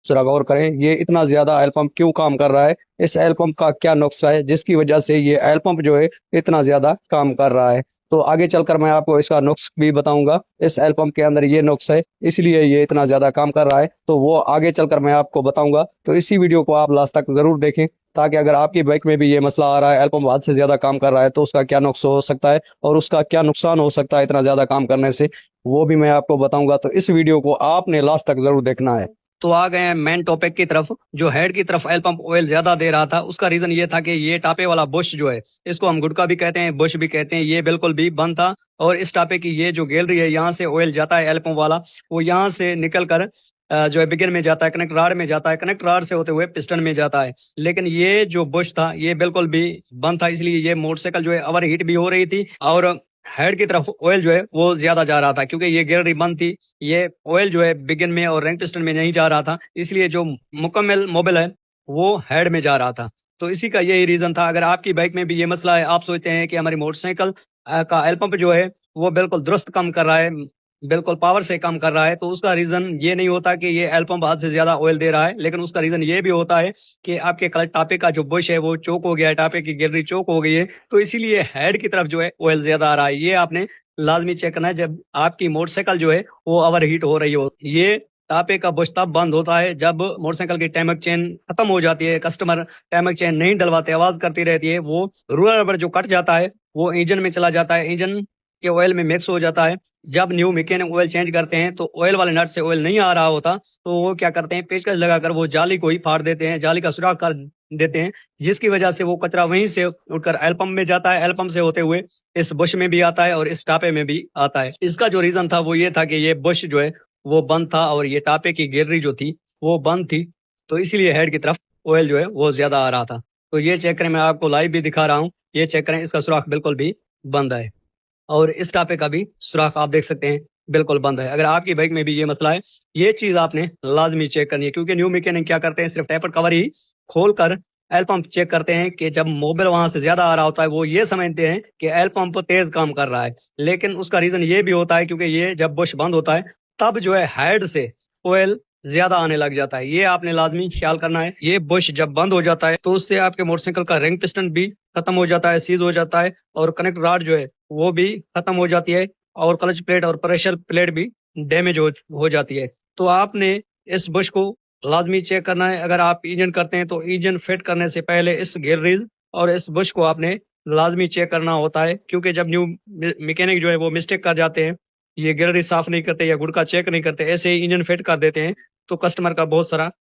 जरा गौर करें, ये इतना ज्यादा ऑयल पंप क्यों काम कर रहा है, इस ऑयल पंप का क्या नुक्सा है जिसकी वजह से ये ऑयल पंप जो है इतना ज्यादा काम कर रहा है। तो आगे चलकर मैं आपको इसका नुक्स भी बताऊंगा, इस ऑयल पंप के अंदर ये नुक्स है इसलिए ये इतना ज्यादा काम कर रहा है, तो वो आगे चलकर मैं आपको बताऊंगा। तो इसी वीडियो को आप लास्ट तक जरूर देखें, ताकि अगर आपकी बाइक में भी ये मसला आ रहा है, ऑयल पंप हद से ज्यादा काम कर रहा है, तो उसका क्या नुक्स हो सकता है और उसका क्या नुकसान हो सकता है इतना ज्यादा काम करने से, वो भी मैं आपको बताऊंगा। तो इस वीडियो को आपने लास्ट तक जरूर देखना है। तो आ गए हैं मेन टॉपिक की तरफ। जो हेड की तरफ ऑयल पंप ऑयल ज्यादा दे रहा था, उसका रीजन ये था कि ये टापे वाला बुश जो है, इसको हम गुटका भी कहते हैं, बुश भी कहते हैं, ये बिल्कुल भी बंद था। और इस टापे की ये जो गैलरी है, यहाँ से ऑयल जाता है ऑयल पंप वाला, वो यहाँ से निकल कर जो है बिगिन में जाता है, कनेक्ट राड में जाता है, कनेक्ट राड से होते हुए पिस्टन में जाता है। लेकिन ये जो बुश था ये बिल्कुल भी बंद था, इसलिए ये मोटरसाइकिल जो है ओवर हीट भी हो रही थी और हेड की तरफ ऑयल जो है वो ज्यादा जा रहा था, क्योंकि ये गैलरी बंद थी। ये ऑयल जो है बिगिन में और रैंक पिस्टन में नहीं जा रहा था, इसलिए जो मुकम्मल मोबिल है वो हेड में जा रहा था। तो इसी का यही रीजन था। अगर आपकी बाइक में भी ये मसला है, आप सोचते हैं कि हमारी मोटरसाइकिल का ऑयल पंप जो है वो बिल्कुल दुरुस्त काम कर रहा है, बिल्कुल पावर से काम कर रहा है, तो उसका रीजन ये नहीं होता कि ये ऑयल पंप हद से ज्यादा ऑयल दे रहा है, लेकिन उसका रीजन ये भी होता है कि आपके कल टापे का जो बुश है वो चोक हो गया है, टापे की गैलरी चोक हो गई है, तो इसीलिए हेड की तरफ जो है ऑयल ज्यादा आ रहा है। ये आपने लाजमी चेक करना है जब आपकी मोटरसाइकिल जो है वो ओवर हीट हो रही हो। ये टापे का बुश तब बंद होता है जब मोटरसाइकिल की टैमक चेन खत्म हो जाती है, कस्टमर टैमक चेन नहीं डलवाते, आवाज करती रहती है, वो रूलर रबर जो कट जाता है वो इंजन में चला जाता है, इंजन के ऑयल में मिक्स हो जाता है। जब न्यू मैकेनिक ऑयल चेंज करते हैं तो ऑयल वाले नट से ऑयल नहीं आ रहा होता, तो वो क्या करते हैं, पेचकस लगाकर वो जाली को ही फाड़ देते हैं, जाली का सुराख कर देते हैं, जिसकी वजह से वो कचरा वहीं से उठकर ऑयल पंप में जाता है, ऑयल पंप से होते हुए इस बुश में भी आता है और इस टापे में भी आता है। इसका जो रीजन था वो ये था कि ये बुश जो है वो बंद था और ये टापे की गैलरी जो थी वो बंद थी, तो इसीलिए हेड की तरफ ऑयल जो है वो ज्यादा आ रहा था। तो ये चेक करें, मैं आपको लाइव भी दिखा रहा हूँ, ये चेक करें, इसका सुराख बिल्कुल भी बंद है और इस टापे का भी सुराख आप देख सकते हैं बिल्कुल बंद है। अगर आपकी बाइक में भी ये मसला है, ये चीज आपने लाजमी चेक करनी है, क्योंकि न्यू मैकेनिक क्या करते हैं, सिर्फ टेपर कवर ही खोल कर एल पंप चेक करते हैं कि जब मोबिल वहां से ज्यादा आ रहा होता है, वो ये समझते हैं कि एल पंप तेज काम कर रहा है, लेकिन उसका रीजन ये भी होता है क्योंकि ये जब बुश बंद होता है तब जो है हेड से ऑयल ज्यादा आने लग जाता है। ये आपने लाजमी ख्याल करना है। ये बुश जब बंद हो जाता है तो उससे आपके मोटरसाइकिल का रिंग पिस्टन भी खत्म हो जाता है, सीज हो जाता है, और कनेक्ट रॉड जो है वो भी खत्म हो जाती है, और क्लच प्लेट और प्रेशर प्लेट भी डैमेज हो जाती है। तो आपने इस बुश को लाजमी चेक करना है। अगर आप इंजन करते हैं तो इंजन फिट करने से पहले इस गैलरीज और इस बुश को आपने लाजमी चेक करना होता है, क्योंकि जब न्यू मैकेनिक जो है वो मिस्टेक कर जाते हैं, ये गैलरी साफ नहीं करते या गुड़का चेक नहीं करते, ऐसे ही इंजन फिट कर देते हैं, तो कस्टमर का बहुत सारा